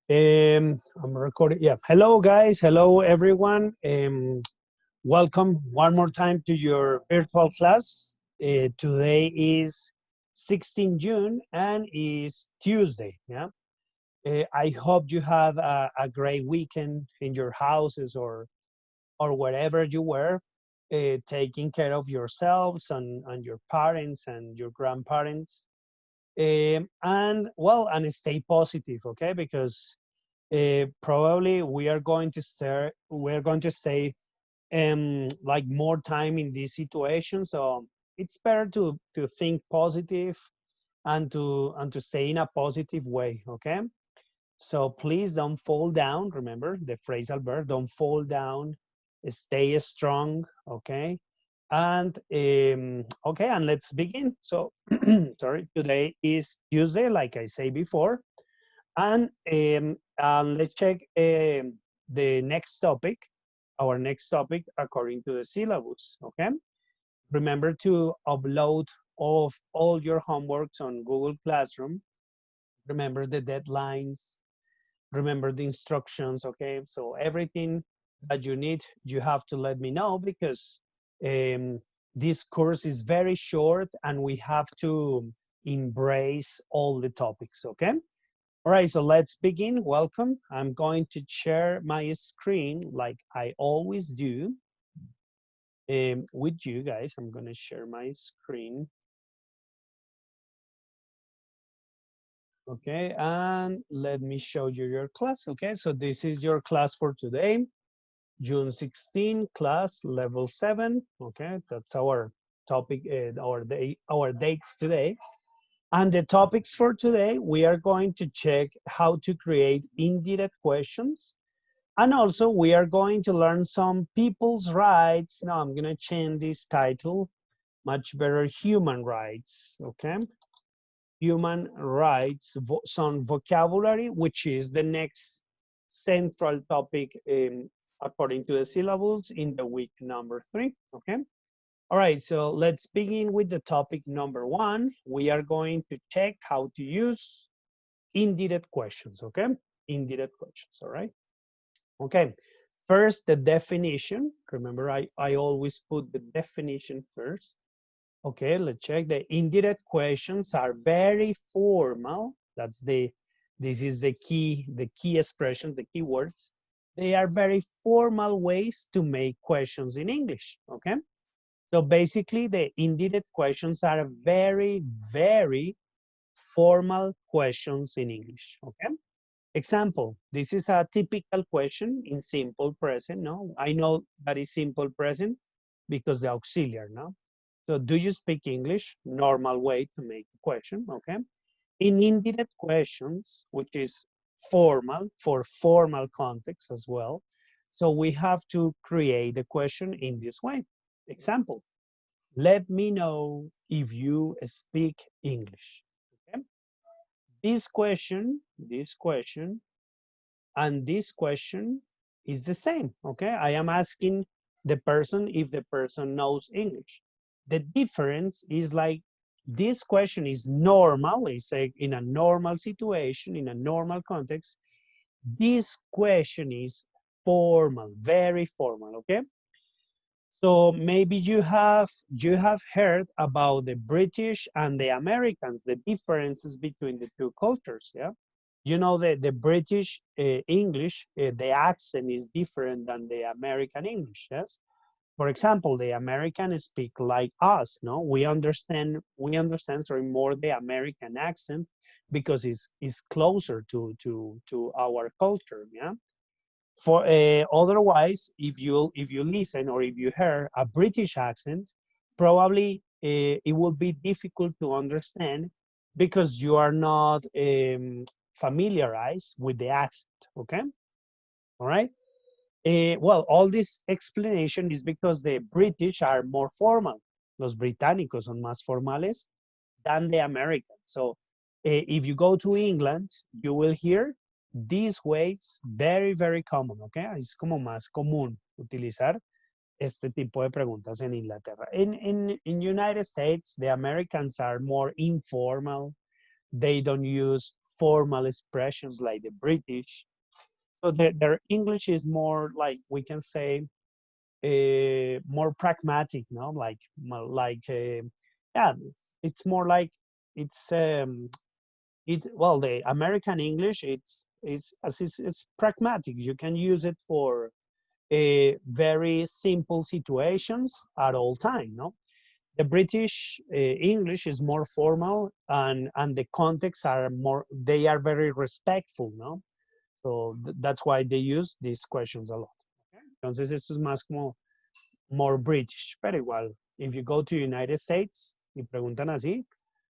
I'm recording. Yeah. Hello, guys. Hello, everyone. Welcome one more time to your virtual class. Today is 16 June and is Tuesday. Yeah. I hope you had a great weekend in your houses or wherever you were, taking care of yourselves and your parents and your grandparents. And well, and stay positive, okay? Because probably we're going to stay like more time in this situation. So it's better to think positive and to stay in a positive way, okay? So please don't fall down. Remember the phrasal verb, don't fall down, stay strong, okay? And okay, and let's begin. So sorry, today is Tuesday, like I say before. And let's check the next topic, our next topic according to the syllabus, okay? Remember to upload all your homeworks on Google Classroom. Remember the deadlines, remember the instructions, okay? So everything that you need, you have to let me know because um, this course is very short and we have to embrace all the topics, okay? All right, so let's begin. Welcome. I'm going to share my screen like I always do with you guys. I'm going to share my screen. Okay, and let me show you your class. Okay, so this is your class for today, June 16, class level 7. Okay, that's our topic, our dates today. And the topics for today, we are going to check how to create indirect questions. And also we are going to learn some people's rights. Now I'm gonna change this title, much better, human rights, okay? Human rights, some vocabulary, which is the next central topic according to the syllables in the week number 3, okay? All right, so let's begin with the topic number 1. We are going to check how to use indirect questions, okay? Indirect questions, all right? Okay, first the definition. Remember, I always put the definition first. Okay, let's check. The indirect questions are very formal. This is the key expressions, the key words. They are very formal ways to make questions in English, okay? So basically the indirect questions are very, very formal questions in English, okay? Example, this is a typical question in simple present, no? I know that is simple present because the auxiliary, no? So do you speak English? Normal way to make the question, okay? In indirect questions, which is formal, for formal context as well, so we have to create the question in this way. Example, let me know if you speak English, okay? This question, and this question is the same, okay? I am asking the person if the person knows English. The difference is like this question is normal, it's like in a normal situation, in a normal context. This question is formal, very formal, okay? So maybe you have heard about the British and the Americans, the differences between the two cultures, yeah? You know that the British English, the accent is different than the American English, yes? For example, the Americans speak like us, no? We understand sorry, more the American accent because it's closer to our culture, yeah? For otherwise, if you listen or if you hear a British accent, probably it will be difficult to understand because you are not familiarized with the accent. Okay, all right. Well, all this explanation is because the British are more formal. Los británicos son más formales than the Americans. So if you go to England, you will hear these ways very, very common, okay? Es como más común utilizar este tipo de preguntas en Inglaterra. In United States, the Americans are more informal. They don't use formal expressions like the British. So their English is more like, we can say, more pragmatic, no? Yeah, it's more like, it's well, the American English, it's pragmatic. You can use it for very simple situations at all time, no? The British English is more formal, and the contexts are more, they are very respectful, no? So that's why they use these questions a lot. Okay? Entonces, esto es más como more British, pero igual, if you go to United States y preguntan así,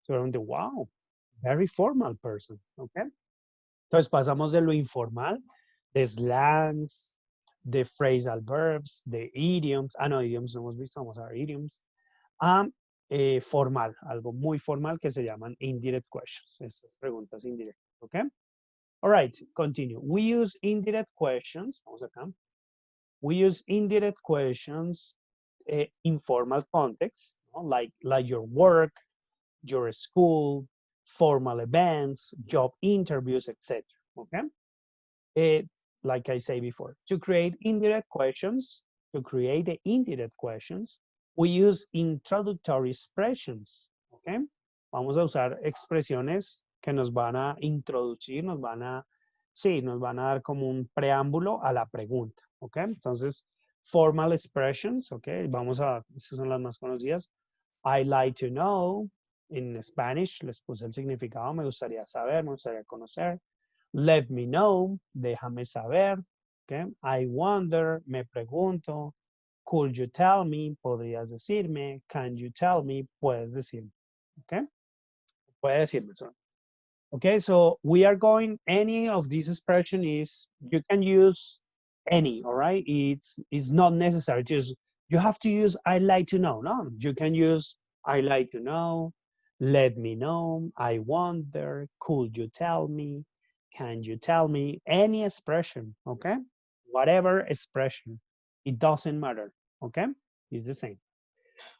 seguramente, wow, very formal person, okay? Entonces pasamos de lo informal, de slangs, de phrasal verbs, de idioms, no, idioms no hemos visto, vamos a ver idioms, a formal, algo muy formal que se llaman indirect questions, estas preguntas indirectas, okay? All right, continue. We use indirect questions, vamos acá. We use indirect questions in formal context, you know, like your work, your school, formal events, job interviews, etc. Okay? Like I say before, to create indirect questions, to create the indirect questions, we use introductory expressions. Okay? Vamos a usar expresiones que nos van a introducir, sí, nos van a dar como un preámbulo a la pregunta. Okay? Entonces, formal expressions, okay, estas son las más conocidas. I like to know, en Spanish les puse el significado, me gustaría saber, me gustaría conocer. Let me know, déjame saber. Okay? I wonder, me pregunto. Could you tell me, podrías decirme. Can you tell me, puedes decirme. Okay? Puedes decirme. Sorry. Okay, so we are going, any of these expression is, you can use any, all right? It's not necessary, just, you have to use I like to know, no? You can use I like to know, let me know, I wonder, could you tell me, can you tell me, any expression, okay? Whatever expression, it doesn't matter, okay? It's the same.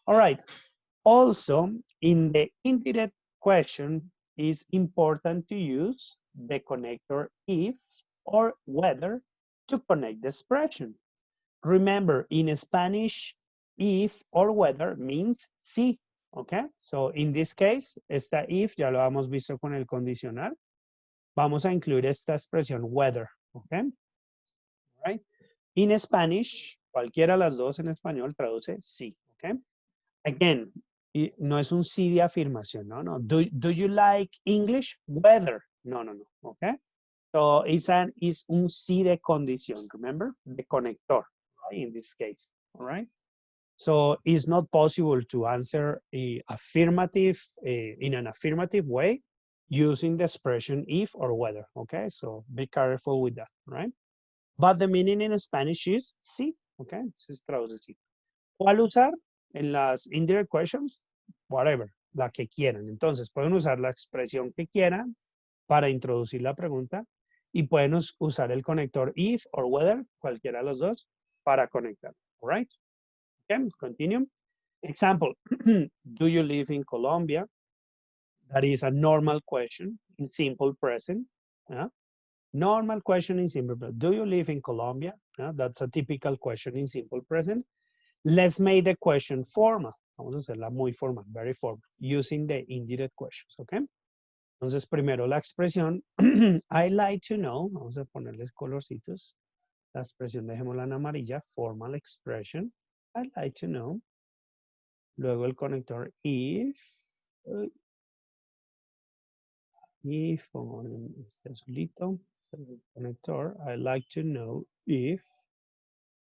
All right, also, in the indirect question, it's important to use the connector if or whether to connect the expression. Remember, in Spanish, if or whether means sí, okay? So, in this case, esta if, ya lo hemos visto con el condicional, vamos a incluir esta expresión whether, okay? Right? In Spanish, cualquiera de las dos en español traduce sí, okay? Again, no es un sí de afirmación, no, no. Do you like English? Whether. No, no, no, okay? So it's un sí de condición, remember? The connector, right? In this case, all right? So it's not possible to answer affirmative in an affirmative way using the expression if or whether, okay? So be careful with that, right? But the meaning in Spanish is sí, okay? Se traduce sí. ¿Cuál usar en las indirect questions? Whatever, la que quieran. Entonces, pueden usar la expresión que quieran para introducir la pregunta y pueden usar el conector if or whether, cualquiera de los dos, para conectar. All right? Okay, continue. Example, do you live in Colombia? That is a normal question in simple present. Normal question in simple present. Do you live in Colombia? That's a typical question in simple present. Let's make the question formal. Vamos a hacerla muy formal, very formal, using the indirect questions, ¿ok? Entonces, primero la expresión, I like to know, vamos a ponerles colorcitos. La expresión dejémosla en amarilla, formal expression, I like to know. Luego el conector if, pongo este azulito, el conector, I like to know if.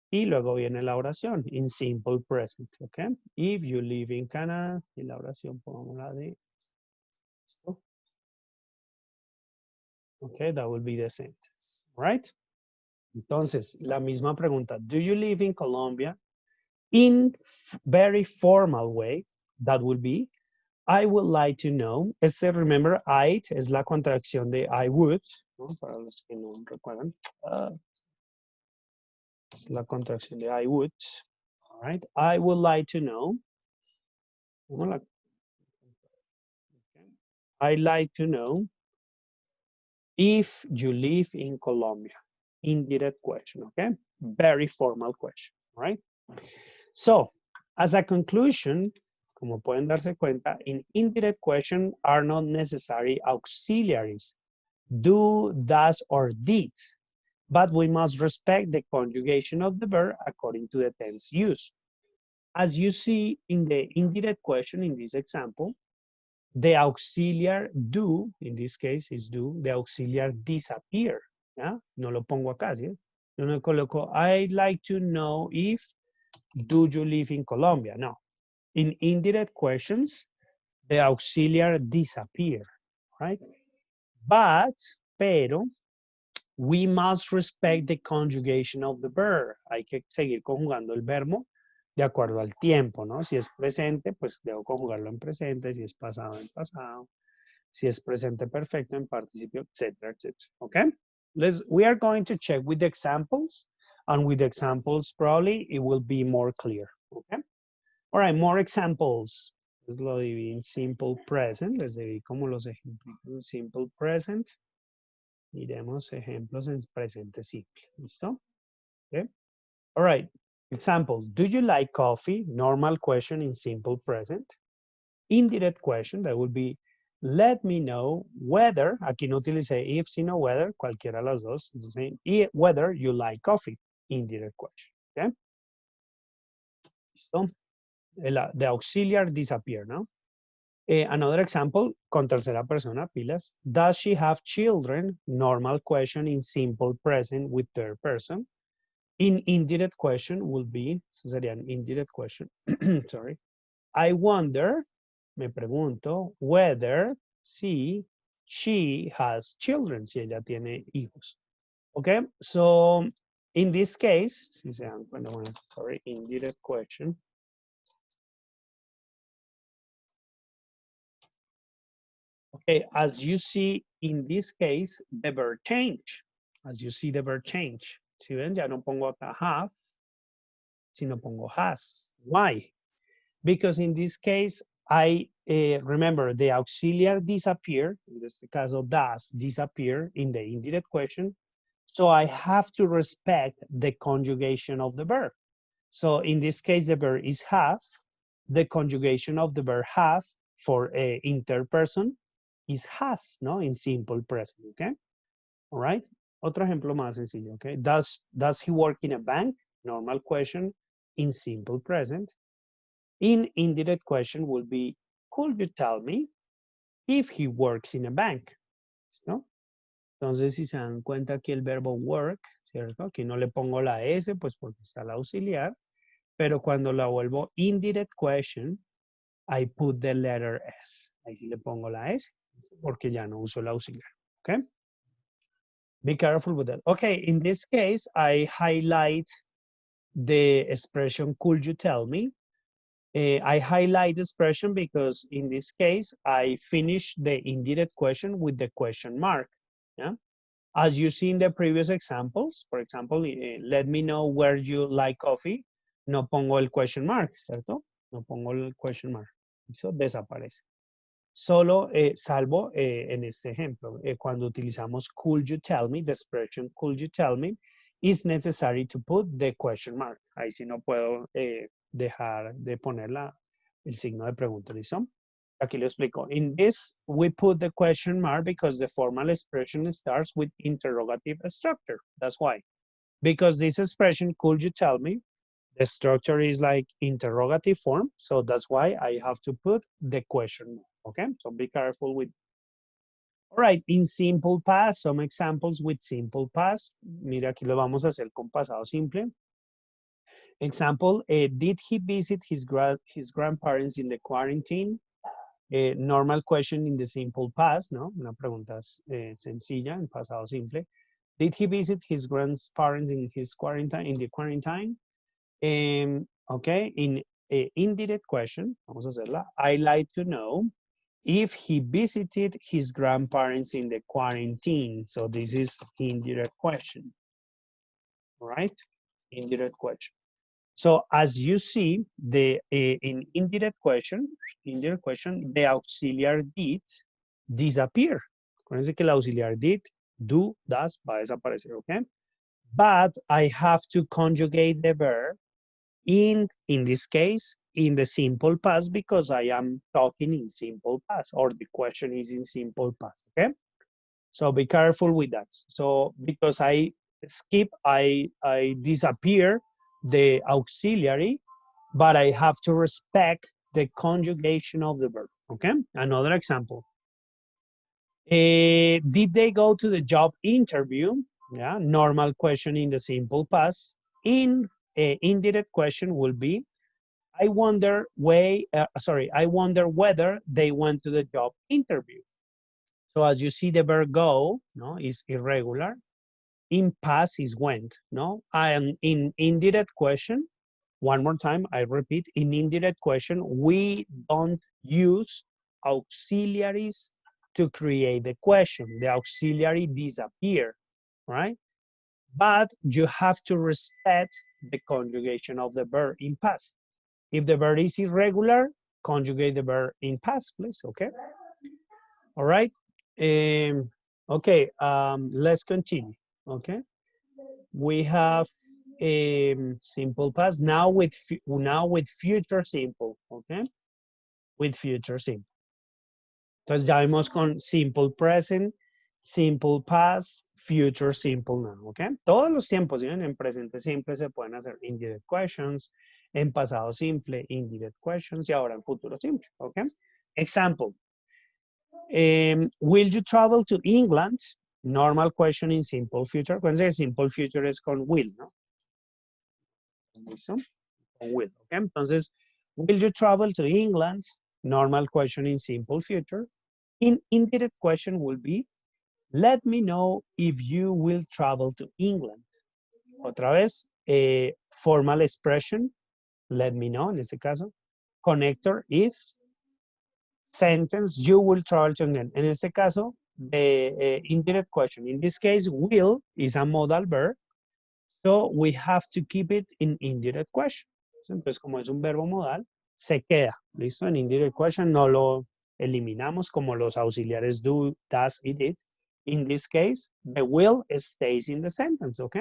Y luego viene la oración, in simple present, ¿ok? If you live in Canada, y la oración pongamos la de esto. Ok, that will be the sentence, right? Entonces, la misma pregunta, do you live in Colombia? In very formal way, that will be, I would like to know. Remember, I es la contracción de I would, ¿no? Para los que no recuerdan. Es la contracción de I would. All right. I would like to know. I like to know if you live in Colombia? Indirect question, okay? Very formal question, right? So, as a conclusion, como pueden darse cuenta, in indirect question are not necessary auxiliaries, do, does, or did, but we must respect the conjugation of the verb according to the tense use. As you see in the indirect question in this example, the auxiliar do, in this case is do, the auxiliar disappear. ¿Ya? No lo pongo acá, ¿sí? Yo no coloco, I'd like to know if, do you live in Colombia? No. In indirect questions, the auxiliar disappear, right? But, pero, we must respect the conjugation of the verb. Hay que seguir conjugando el verbo de acuerdo al tiempo, ¿no? Si es presente, pues debo conjugarlo en presente, si es pasado, en pasado, si es presente perfecto, en participio, etcétera, etcétera. Okay? We are going to check with the examples, and with the examples, probably it will be more clear. Okay? All right, more examples. Les lo dividí en simple present, les dividí como los ejemplos en simple present. Miremos ejemplos en presente simple. ¿Listo? Okay. All right. Example, do you like coffee? Normal question in simple present. Indirect question, that would be, let me know whether, aquí no utilicé if, sino whether, cualquiera de las dos, it's the same, whether you like coffee. Indirect question, okay? ¿Listo? The auxiliar disappear, ¿no? Another example, con tercera persona, pilas. Does she have children? Normal question in simple present with third person. In indirect question will be, sería an indirect question, sorry. I wonder, me pregunto, whether she has children, si ella tiene hijos. Okay, so in this case, si se dan cuenta, bueno, sorry, indirect question. Okay, as you see in this case, the verb change. As you see the verb change. Si ven, ya no pongo acá have, sino pongo has. Why? Because in this case, I remember the auxiliar disappear, in this case of does disappear in the indirect question. So I have to respect the conjugation of the verb. So in this case, the verb is have. The conjugation of the verb have for a third person is has, no? In simple present, okay? All right. Otro ejemplo más sencillo, okay? Does he work in a bank? Normal question in simple present. In indirect question will be, could you tell me if he works in a bank? ¿Listo? Entonces, si se dan cuenta aquí el verbo work, ¿cierto? Aquí no le pongo la S, pues porque está la auxiliar, pero cuando la vuelvo indirect question, I put the letter S. Ahí sí le pongo la S, porque ya no uso la auxiliar, ¿ok? Be careful with that. Okay, in this case, I highlight the expression, could you tell me? I highlight the expression because in this case, I finish the indirect question with the question mark. Yeah? As you see in the previous examples, for example, let me know where you like coffee. No pongo el question mark, ¿cierto? No pongo el question mark. Eso desaparece. Solo salvo en este ejemplo. Cuando utilizamos could you tell me, the expression could you tell me, is necessary to put the question mark. Ahí sí no puedo dejar de poner el signo de pregunta, ¿listo? Aquí lo explico. In this, we put the question mark because the formal expression starts with interrogative structure. That's why. Because this expression, could you tell me, the structure is like interrogative form. So that's why I have to put the question mark. Okay, so be careful with. All right, in simple past, some examples with simple past. Mira, aquí lo vamos a hacer con pasado simple. Example, did he visit his grandparents in the quarantine? Normal question in the simple past, ¿no? Una pregunta sencilla en pasado simple. Did he visit his grandparents in the quarantine? Okay, in indirect question, vamos a hacerla. I like to know if he visited his grandparents in the quarantine. So this is indirect question. All right, indirect question. So as you see, in indirect question, the auxiliar did disappear. Acuérdense que el auxiliar did do, does, va a desaparecer, okay? But I have to conjugate the verb in this case, in the simple past because I am talking in simple past or the question is in simple past, okay? So be careful with that. So because I skip, I disappear the auxiliary, but I have to respect the conjugation of the verb, okay? Another example. Did they go to the job interview? Yeah, normal question in the simple past. In indirect question will be, I wonder I wonder whether they went to the job interview. So as you see, the verb go, no, is irregular. In past is went, no? And in indirect question, one more time, I repeat, in indirect question, we don't use auxiliaries to create the question. The auxiliary disappear, right? But you have to respect the conjugation of the verb in past. If the verb is irregular, conjugate the verb in past, please, okay? All right. Okay, let's continue, okay? We have simple past now with future simple, okay? With future simple. Entonces ya vimos con simple present, simple past, future simple now, okay? Todos los tiempos, ¿sí? En presente simple se pueden hacer indirect questions, en pasado simple, indirect questions y ahora en futuro simple, okay? Example. Will you travel to England? Normal question in simple future. Acuérdense que simple future es con will, ¿no? ¿Listo? Con will, ¿ok? Entonces, will you travel to England? Normal question in simple future. In indirect question will be, let me know if you will travel to England. Otra vez, formal expression, let me know, en este caso. Connector, if. Sentence, you will travel to England. En este caso, indirect question. In this case, will is a modal verb. So we have to keep it in indirect question. Entonces, como es un verbo modal, se queda. ¿Listo? En indirect question no lo eliminamos como los auxiliares do, does, y did. In this case, the will stays in the sentence, ¿ok?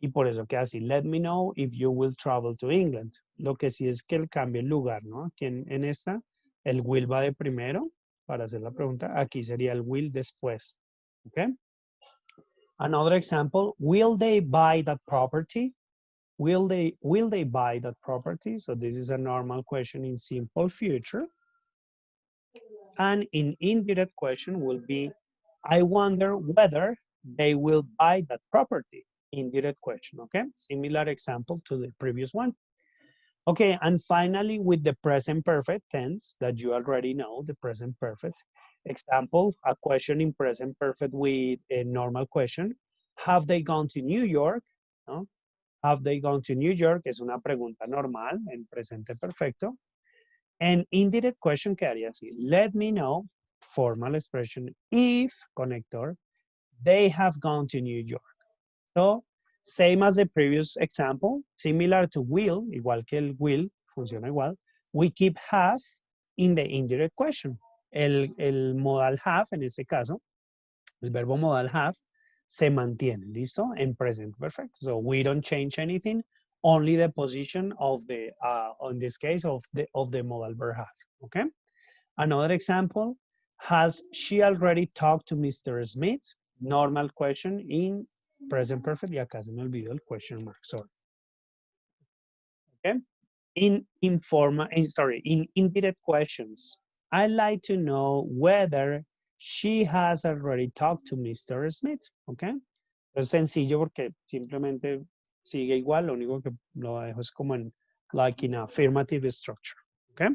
Y por eso queda así. Let me know if you will travel to England. Lo que sí es que él cambia el lugar, ¿no? Aquí en esta, el will va de primero para hacer la pregunta. Aquí sería el will después. ¿Ok? Another example, will they buy that property? Will they buy that property? So this is a normal question in simple future. And in indirect question will be, I wonder whether they will buy that property. Indirect question, okay? Similar example to the previous one. Okay, and finally with the present perfect tense that you already know, the present perfect. Example, a question in present perfect with a normal question. Have they gone to New York? ¿No? Have they gone to New York? Es una pregunta normal en presente perfecto. And indirect question quedaría así. Let me know, formal expression, if, connector, they have gone to New York. So, same as the previous example, similar to will, igual que el will, funciona igual, we keep have in the indirect question. El modal have, en este caso, el verbo modal have, se mantiene, ¿listo? En present perfect. So we don't change anything, only the position of the, in this case, of the modal verb have, okay? Another example, has she already talked to Mr. Smith? Normal question in present perfect, y acá se me olvidó el question mark, sorry. Okay? In indirect questions, I'd like to know whether she has already talked to Mr. Smith, okay? Es sencillo porque simplemente sigue igual, lo único que lo dejo es como en, like in affirmative structure, okay?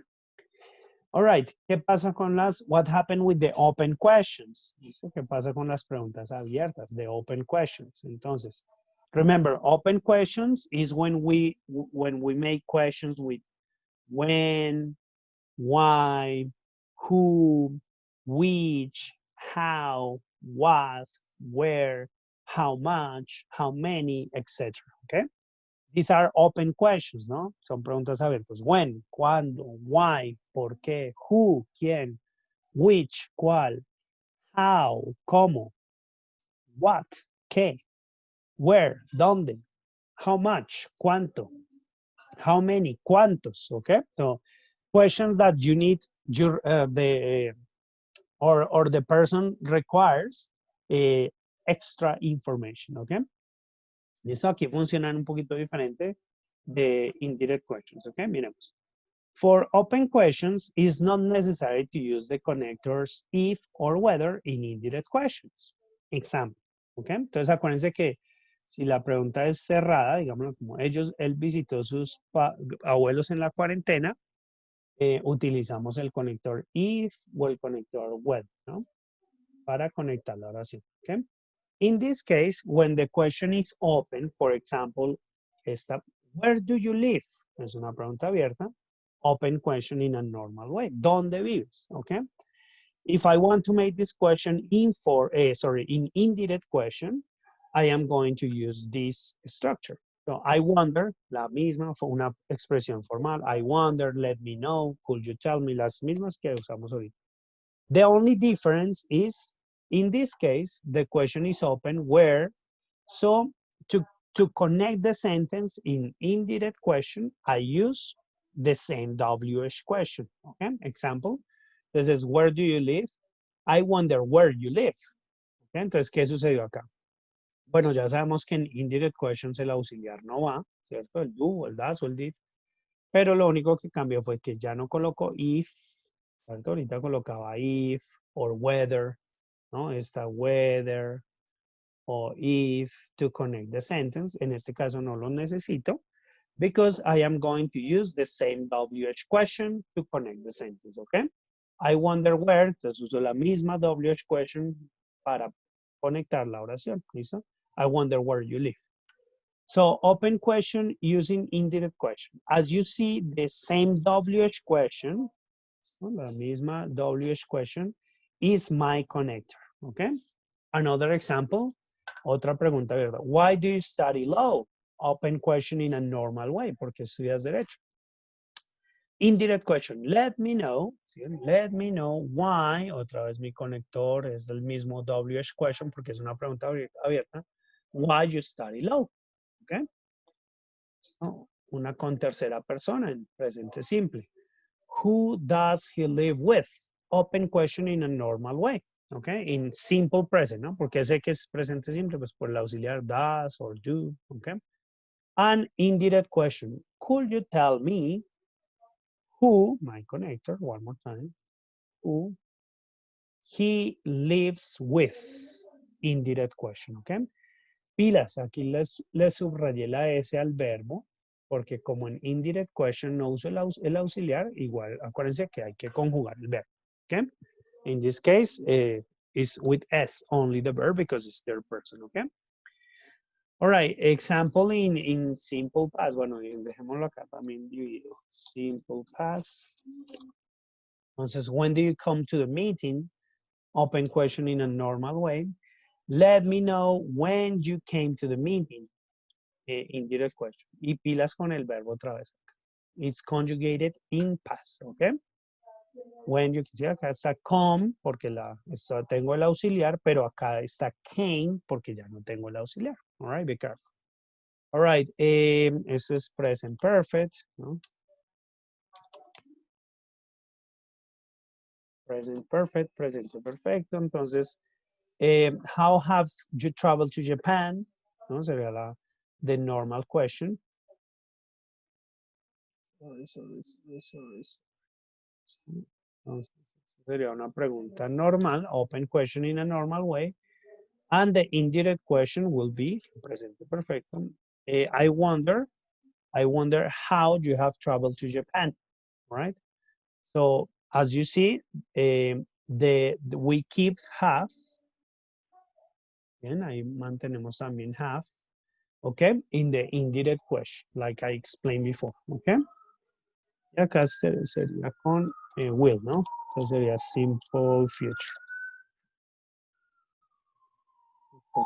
All right, ¿qué pasa con what happened with the open questions? ¿Qué pasa con las preguntas abiertas, the open questions? Entonces, remember, open questions is when we make questions with when, why, who, which, how, what, where, how much, how many, etc. Okay? These are open questions, ¿no? Son preguntas abiertas. When, cuándo, why, por qué, who, quién, which, cuál, how, cómo. what, qué, where, dónde, how much, cuánto, how many, cuántos, okay? So questions that you need your or the person requires extra information, okay? Eso aquí funcionan un poquito diferente de indirect questions, okay? Miremos. For open questions, it's not necessary to use the connectors if or whether in indirect questions. Example, okay? Entonces acuérdense que si la pregunta es cerrada, digamos como él visitó sus abuelos en la cuarentena, utilizamos el conector if o el conector whether, ¿no? Para conectar la oración, okay? In this case, when the question is open, for example, where do you live? Es una pregunta abierta. Open question in a normal way. ¿Dónde vives? Okay. If I want to make this question in indirect question, I am going to use this structure. So I wonder, la misma, fue una expresión formal. I wonder, let me know, could you tell me, las mismas que usamos ahorita. The only difference is, in this case, the question is open where, so to connect the sentence in indirect question, I use the same WH question, okay? Example, this is, where do you live? I wonder where you live. Okay? Entonces, ¿qué sucedió acá? Bueno, ya sabemos que en indirect questions el auxiliar no va, ¿cierto? El do, el does o el did. Pero lo único que cambió fue que ya no colocó if, ¿cierto? Ahorita colocaba if or whether, ¿no? Está whether o if to connect the sentence. En este caso no lo necesito because I am going to use the same WH question to connect the sentence, ¿ok? I wonder where, entonces uso la misma WH question para conectar la oración, ¿listo? I wonder where you live. So open question using indirect question. As you see, the same WH question, so la misma WH question, is my connector, okay? Another example, otra pregunta, ¿verdad? Why do you study law? Open question in a normal way, porque estudias derecho. Indirect question, let me know, ¿sí? Let me know why, otra vez mi conector es el mismo WH question porque es una pregunta abierta, why you study law, ¿ok? So, una con tercera persona en presente simple. Who does he live with? Open question in a normal way, ¿ok? In simple present, ¿no? Porque sé que es presente simple, pues por el auxiliar does or do, ¿ok? An indirect question, could you tell me who, my connector, one more time, who he lives with, indirect question, ¿ok? Pilas, aquí les subrayé la S al verbo, porque como en indirect question no uso el auxiliar, igual acuérdense que hay que conjugar el verbo, ¿ok? In this case, it's with S, only the verb, because it's third person, ¿ok? All right, example in simple past. Bueno, dejémoslo acá también dividido. Simple past. Entonces, when do you come to the meeting? Open question in a normal way. Let me know when you came to the meeting. Indirect question. Y pilas con el verbo otra vez. It's conjugated in past, ¿ok? When you can acá está come porque tengo el auxiliar, pero acá está came porque ya no tengo el auxiliar. All right, be careful. All right, esto es present perfect, ¿no? Present perfect, presente perfecto. Entonces, how have you traveled to Japan? ¿No? Sería the normal question. Entonces, sería una pregunta normal, open question in a normal way. And the indirect question will be present perfecto. I wonder how you have traveled to Japan, right? So as you see, we keep have. Bien, ahí mantenemos también have, okay, in the indirect question, like I explained before, okay. Y acá sería con will, ¿no? Entonces sería simple future.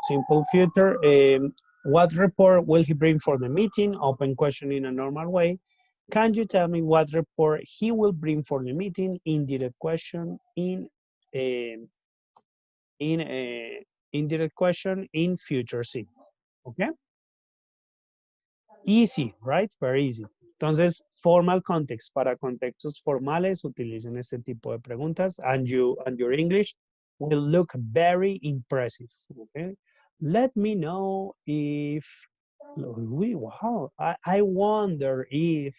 Simple future. What report will he bring for the meeting? Open question in a normal way. Can you tell me what report he will bring for the meeting? Indirect question in Indirect question in future simple. Okay? Easy, right? Very easy. Entonces, formal context. Para contextos formales, utilicen este tipo de preguntas and your English will look very impressive. Okay? Let me know if, wow, I wonder if,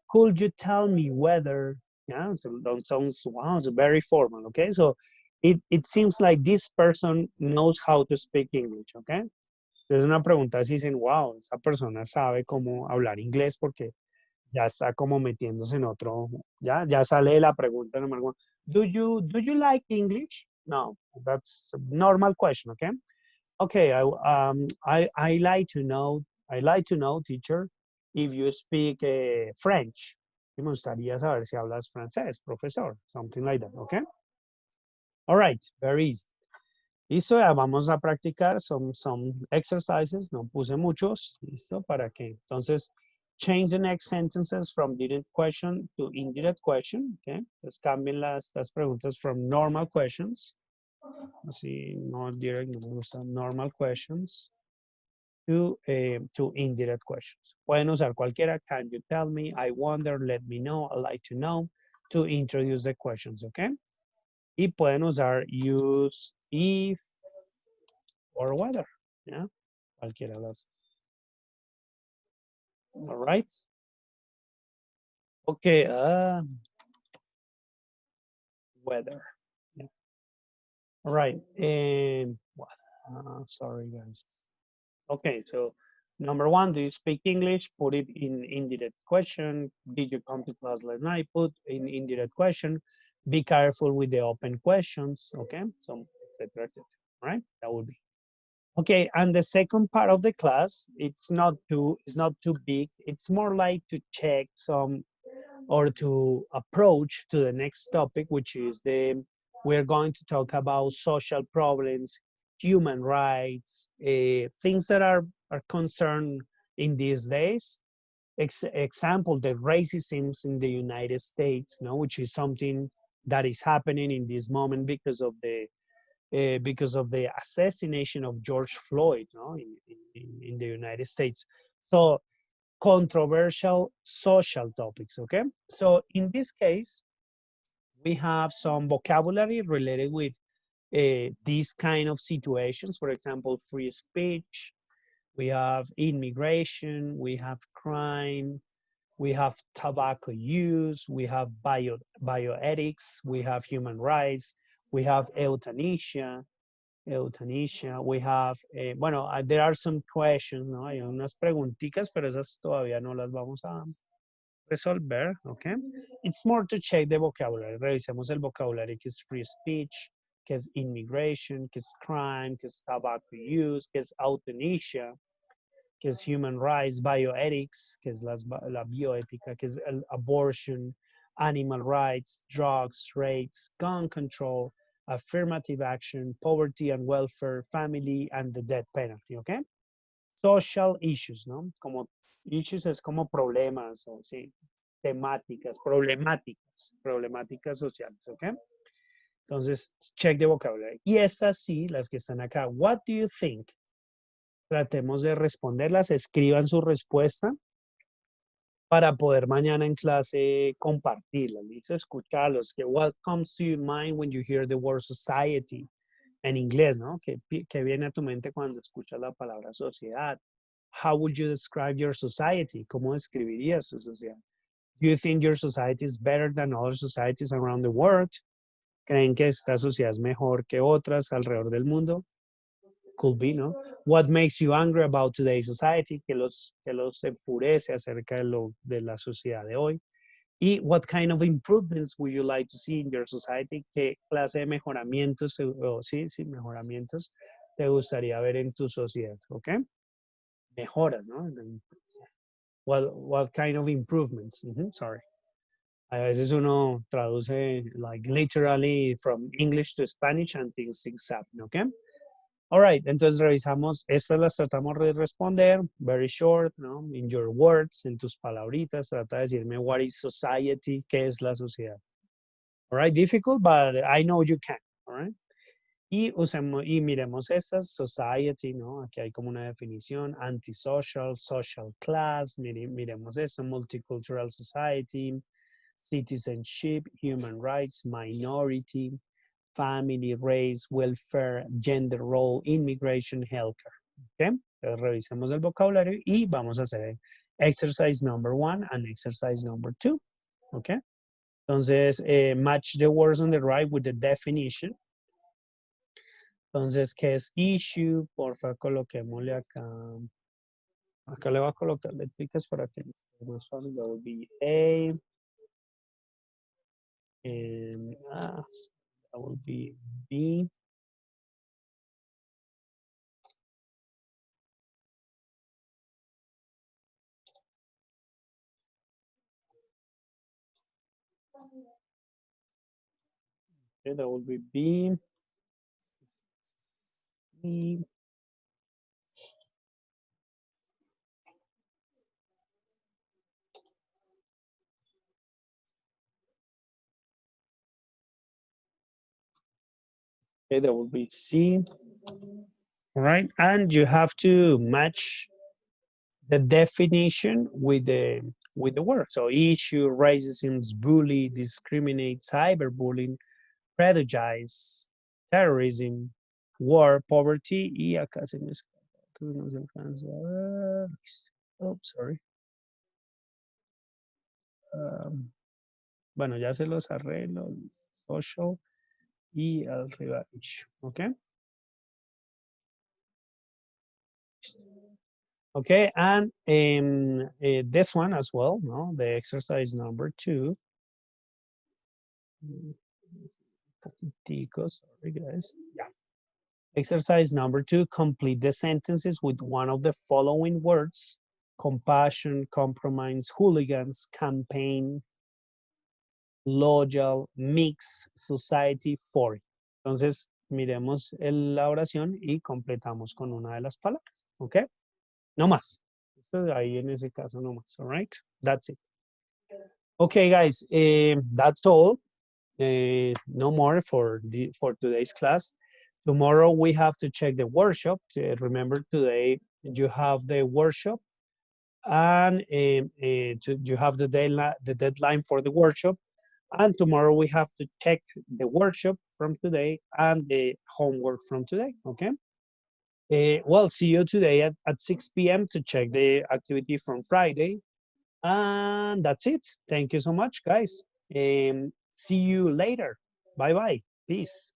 could you tell me whether, yeah, so that sounds, wow, it's very formal, okay? So it seems like this person knows how to speak English, okay? Es una pregunta así dicen, wow, esa persona sabe cómo hablar inglés porque ya está como metiéndose en otro, ya sale de la pregunta número uno. Do you like English? No, that's a normal question, okay? Okay, I like to know, teacher, if you speak French. Me gustaría saber si hablas francés, profesor, something like that, okay? All right, very easy. Listo, ya vamos a practicar some exercises, no puse muchos, listo, para que, entonces, change the next sentences from direct question to indirect question, okay? Entonces cambien las preguntas from normal questions, así, no direct, no me gusta, normal questions, to indirect questions. Pueden usar cualquiera, can you tell me, I wonder, let me know, I'd like to know, to introduce the questions, okay? Y pueden usar use if or whether, yeah, cualquiera de las. All right. Okay, weather. Yeah. All right, and what? Sorry, guys. Okay, so number one, do you speak English? Put it in indirect question. Did you come to class last night? Put in indirect question. Be careful with the open questions. Okay, so etc. etc. Right? That would be. Okay, and the second part of the class, it's not too big. It's more like to check some or to approach to the next topic, which is we're going to talk about social problems, human rights, things that are concerned in these days. Example, the racism in the United States, no, which is something that is happening in this moment because of the assassination of George Floyd, no, in the United States. So controversial social topics, okay? So in this case, we have some vocabulary related with these kind of situations. For example, free speech, we have immigration, we have crime, we have tobacco use, we have bioethics, we have human rights, we have euthanasia, we have, bueno, there are some questions, ¿no? Hay unas preguntitas, pero esas todavía no las vamos a resolver, okay? It's more to check the vocabulary. Revisemos el vocabulario que es free speech, que es immigration, que es crime, que es tobacco use, que es euthanasia, que es human rights, bioethics, que es la bioética, que es el abortion, animal rights, drugs, rates, gun control, affirmative action, poverty and welfare, family, and the death penalty, okay? Social issues, ¿no? Como issues es como problemas, o sí, temáticas, problemáticas sociales, ¿ok? Entonces, check the vocabulary. Y estas sí, las que están acá, what do you think? Tratemos de responderlas, escriban su respuesta para poder mañana en clase compartirlas, listo, escucharlos, que what comes to your mind when you hear the word society, en inglés, ¿no? Que viene a tu mente cuando escuchas la palabra sociedad. How would you describe your society? ¿Cómo describirías su sociedad? Do you think your society is better than other societies around the world? ¿Creen que esta sociedad es mejor que otras alrededor del mundo? Could be, ¿no? What makes you angry about today's society? ¿Qué los enfurece acerca de la sociedad de hoy? Y what kind of improvements would you like to see in your society? ¿Qué clase de mejoramientos, sí, mejoramientos te gustaría ver en tu sociedad? ¿Ok? Mejoras, ¿no? What kind of improvements? Sorry. A veces uno traduce like literally from English to Spanish and things happen, ¿ok? All right, entonces revisamos, estas las tratamos de responder, very short, ¿no? In your words, en tus palabritas, trata de decirme what is society, qué es la sociedad. All right, difficult, but I know you can, all right? Y miremos estas, society, ¿no? Aquí hay como una definición, antisocial, social class, miremos esto, multicultural society, citizenship, human rights, minority, family, race, welfare, gender role, immigration, healthcare. ¿Ok? Entonces revisemos el vocabulario y vamos a hacer exercise number 1 and exercise number 2. ¿Ok? Entonces, match the words on the right with the definition. Entonces, ¿qué es issue? Porfa, coloquémosle acá. Acá le voy a colocar letras para que sea más fácil. That would be A. And that would be B. Okay, that would be B. C. Okay, that would be C. All right, and you have to match the definition with the word. So issue, racism, bully, discriminate, cyberbullying, prejudice, terrorism, war, poverty, y acá se me escapa, no se alcanza a ver. Oh, sorry. Bueno, ya se los arreglo. Social y arriba issue, ¿ok? Okay, and this one as well, no? The exercise number 2. Poquitico, sorry guys. Yeah. Exercise number 2, complete the sentences with one of the following words: compassion, compromise, hooligans, campaign, loyal, mix, society, foreign. Entonces, miremos la oración y completamos con una de las palabras, ¿ok? No más. Ahí en ese caso no más, all right? That's it. Okay, guys, that's all. No more for today's class. Tomorrow we have to check the workshop. Remember today you have the workshop and you have the deadline for the workshop. And tomorrow we have to check the workshop from today and the homework from today, okay? Well, see you today at 6 p.m. to check the activity from Friday. And that's it. Thank you so much, guys. See you later. Bye-bye. Peace.